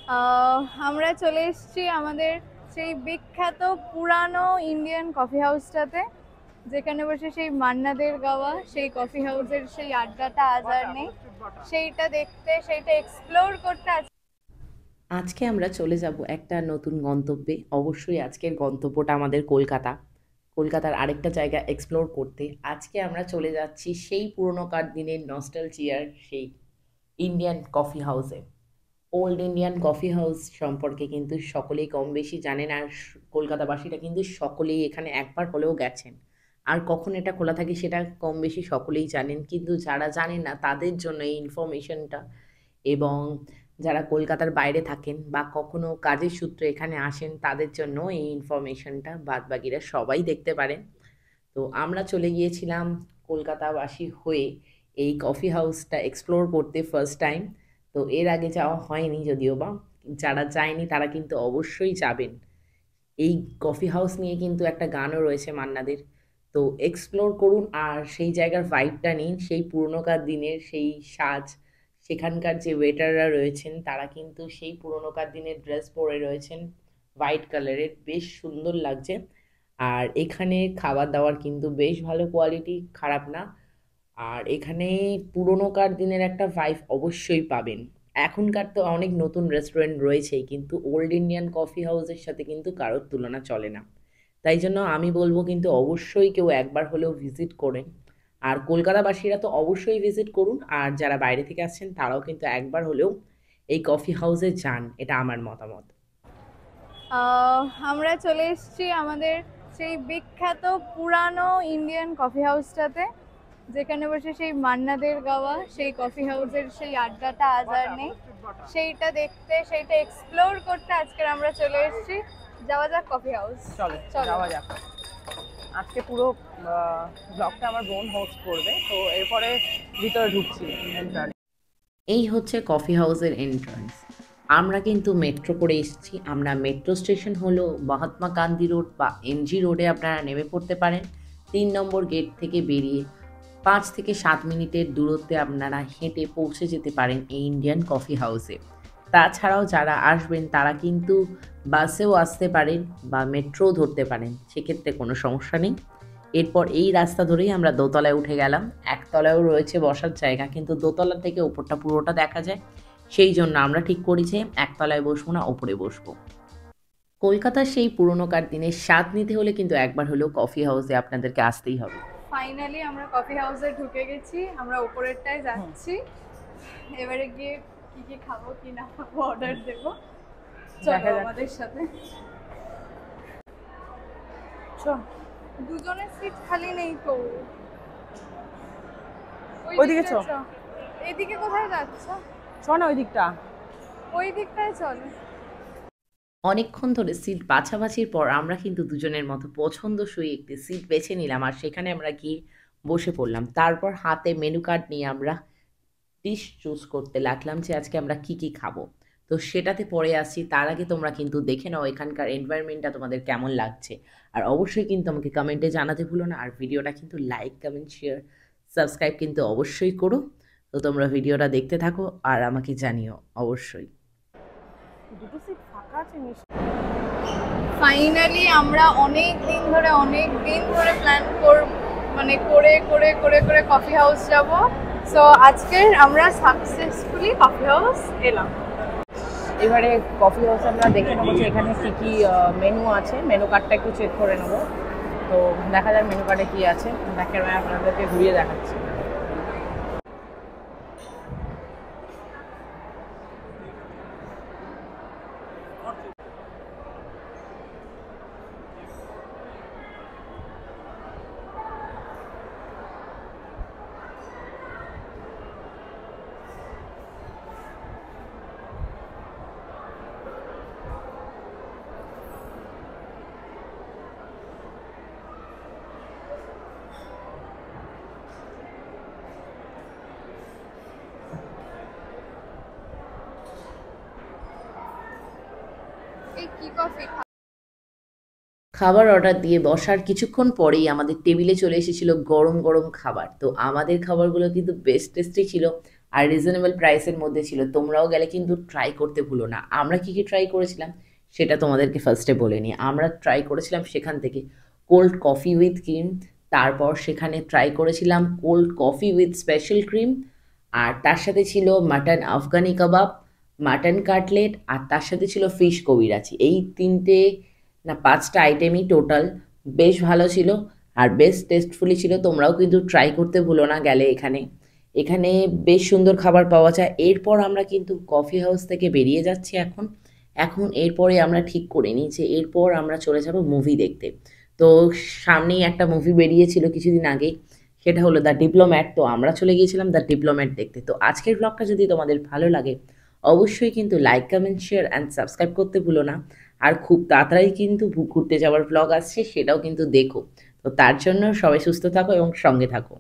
আমরা চলে এসেছি আমাদের সেই বিখ্যাত পুরানো ইন্ডিয়ান কফি হাউসটাতে, যেখানে বসে সেই মান্নাদের গাওয়া সেই কফি হাউসের সেই আড্ডাটা আজ আর নেই। সেইটা দেখতে, সেইটা এক্সপ্লোর করতে আজকে আমরা চলে যাব একটা নতুন গন্তব্যে। অবশ্যই আজকের গন্তব্যটা আমাদের কলকাতা। কলকাতার আরেকটা জায়গা এক্সপ্লোর করতে। আজকে আমরা চলে যাচ্ছি সেই পুরোনোকার দিনের নস্টালজিয়ার সেই ইন্ডিয়ান কফি হাউসে। ওল্ড ইন্ডিয়ান কফি হাউস সম্পর্কে কিন্তু সকলেই কম বেশি জানেন, আর কলকাতাবাসীরা কিন্তু সকলেই এখানে একবার হলেও গেছেন। আর কখন এটা খোলা থাকে সেটা কম বেশি সকলেই জানেন, কিন্তু যারা জানেন না তাদের জন্য এই ইনফরমেশনটা। এবং যারা কলকাতার বাইরে থাকেন বা কখনো কাজের সূত্রে এখানে আসেন তাদের জন্য এই ইনফরমেশনটা, বাদবাকিরা সবাই দেখতে পারেন। তো আমরা চলে গিয়েছিলাম কলকাতাবাসী হয়ে এই কফি হাউসটা এক্সপ্লোর করতে ফার্স্ট টাইম। তো এর আগে যাওয়া হয়নি যদিও বা, যারা যায়নি তারা কিন্তু অবশ্যই যাবেন। এই কফি হাউস নিয়ে কিন্তু একটা গানও রয়েছে মান্নাদের। তো এক্সপ্লোর করুন আর সেই জায়গার ভাইবটা নিন, সেই পুরোনোকার দিনের সেই সাজ। সেখানকার যে ওয়েটাররা রয়েছেন তারা কিন্তু সেই পুরোনোকার দিনের ড্রেস পরে রয়েছেন, হোয়াইট কালারের, বেশ সুন্দর লাগছে। আর এখানে খাবার দাবার কিন্তু বেশ ভালো কোয়ালিটি, খারাপ না। আর এখানে পুরোনোকার দিনের একটা ভাইব অবশ্যই পাবেন। এখনকার তো অনেক নতুন রেস্টুরেন্ট রয়েছেই, কিন্তু ওল্ড ইন্ডিয়ান কফি হাউসের সাথে কিন্তু কারোর তুলনা চলে না। তাই জন্য আমি বলবো কিন্তু অবশ্যই কেউ একবার হলেও ভিজিট করেন। আর কলকাতাবাসীরা তো অবশ্যই ভিজিট করুন, আর যারা বাইরে থেকে আসছেন তারাও কিন্তু একবার হলেও এই কফি হাউসে যান, এটা আমার মতামত। আমরা চলে এসেছি আমাদের সেই বিখ্যাত পুরানো ইন্ডিয়ান কফি হাউসটাতে, যেখানে বসে সেই মান্নাদের গাওয়া সেই কফি হাউসের সেই আড্ডাটা আজ আর নেই। সেইটা দেখতে, সেইটা এক্সপ্লোর করতে আজকে আমরা চলে এসেছি। যাওয়া যাক কফি হাউস। চলো চলো। যাওয়া যাক। আজকে পুরো ব্লগটা আমার বোন হোস্ট করবে, তো এরপরে ভিতরে ঢুকছি। এই হচ্ছে কফি হাউসের এন্ট্রান্স। আমরা কিন্তু মেট্রো করে এসেছি। আমরা মেট্রো স্টেশন হলো মহাত্মা গান্ধী রোড বা এমজি রোডে আপনারা নেমে পড়তে পারেন। ৩ নম্বর গেট থেকে বেরিয়ে ৫ থেকে ৭ মিনিটের দূরত্বে আপনারা হেঁটে পৌঁছে যেতে পারেন এই ইন্ডিয়ান কফি হাউসে। তাছাড়াও যারা আসবেন তারা কিন্তু বাসেও আসতে পারেন বা মেট্রোও ধরতে পারেন, সেক্ষেত্রে কোনো সমস্যা নেই। এরপর এই রাস্তা ধরেই আমরা দোতলায় উঠে গেলাম। একতলায়ও রয়েছে বসার জায়গা, কিন্তু দোতলা থেকে ওপরটা পুরোটা দেখা যায়। সেই জন্য আমরা ঠিক করি যে একতলায় বসবো না, ওপরে বসবো। কলকাতার সেই পুরোনোকার দিনের স্বাদ নিতে হলে কিন্তু একবার হলেও কফি হাউসে আপনাদেরকে আসতেই হবে। ফাইনালি আমরা কফি হাউসে ঢুকে গেছি, আমরা উপরেরটায় যাচ্ছি। এবারে গিয়ে কি কি খাবো কি না খাবো অর্ডার দেবো। চলো আমাদের সাথে। চল দুজনের সিট খালি নেই তো। ওইদিকে চ। এইদিকে কোথায় যাচ্ছ? চ না ওই দিকটা। ওই দিকটায় চলো। অনেকক্ষণ ধরে সিট বাছাবাছির পর আমরা কিন্তু দুজনের মতো পছন্দসই একটি সিট বেছে নিলাম, আর সেখানে আমরা গিয়ে বসে পড়লাম। তারপর হাতে মেনু কার্ড নিয়ে আমরা ডিশ চুজ করতে লাগলাম যে আজকে আমরা কি কি খাবো। তো সেটাতে পরে আসছি, তার আগে তোমরা কিন্তু দেখে নাও এখানকার এনভায়রনমেন্টটা তোমাদের কেমন লাগছে। আর অবশ্যই কিন্তু আমাকে কমেন্টে জানাতে ভুলো না, আর ভিডিওটা কিন্তু লাইক কমেন্ট শেয়ার সাবস্ক্রাইব কিন্তু অবশ্যই করো। তো তোমরা ভিডিওটা দেখতে থাকো আর আমাকে জানিও অবশ্যই। দুটো সিট ফাঁকা আছে ফাইনালি আমরা অনেক দিন ধরে প্ল্যান মানে করে করে করে করে কফি হাউস যাব। সো আজকে আমরা সাকসেসফুলি কফি হাউস এলাম। এবারে কফি হাউস আমরা দেখে নেবো যে এখানে কি কি মেনু আছে। মেনু কার্ডটা একটু চেক করে নেবো। তো দেখা যাক মেনু কার্ডে কি আছে। ব্যাকের আপনাদেরকে ঘুরিয়ে দেখাচ্ছি। এই কি কফি? খাবার অর্ডার দিয়ে বসার কিছুক্ষণ পরেই আমাদের টেবিলে চলে এসেছিল গরম গরম খাবার। তো আমাদের খাবারগুলো কিন্তু বেশ টেস্টি ছিল। আর রিজনেবল প্রাইসের মধ্যে ছিল। তোমরাও গেলে কিন্তু ট্রাই করতে ভুলো না। আমরা কী কী ট্রাই করেছিলাম সেটা তোমাদেরকে ফার্স্টে বলে নিই। আমরা ট্রাই করেছিলাম সেখান থেকে কোল্ড কফি উইথ ক্রিম, তারপর সেখানে ট্রাই করেছিলাম cold coffee with special cream, আর তার সাথে ছিল mutton Afghani kebab, mutton cutlet, আর তার সাথে ছিল ফিশ কবিরাচি। এই 3টে না 5টা আইটেমই টোটাল বেশ ভালো ছিল আর বেশ টেস্টফুলি ছিল। তোমরাও কিন্তু ট্রাই করতে ভুলো না গেলে এখানে। এখানে বেশ সুন্দর খাবার পাওয়া যায়। এরপর আমরা কিন্তু কফি হাউস থেকে বেরিয়ে যাচ্ছি এখন এরপরে আমরা ঠিক করে নিই যে এরপর আমরা চলে যাব মুভি দেখতে। তো সামনেই একটা মুভি বেরিয়েছিল কিছুদিন আগেই, সেটা হলো দ্য ডিপ্লোম্যাট। তো আমরা চলে গিয়েছিলাম দ্য ডিপ্লোম্যাট দেখতে। তো আজকের ব্লগটা যদি তোমাদের ভালো লাগে অবশ্যই কিন্তু like, comment, share and subscribe করতে ভুলো না। আর খুব তাড়াতাড়ি কিন্তু ঘুরতে যাওয়ার ব্লগ আসছে, সেটাও কিন্তু দেখো। তো তার জন্য সবাই সুস্থ থাকো এবং সঙ্গে থাকো।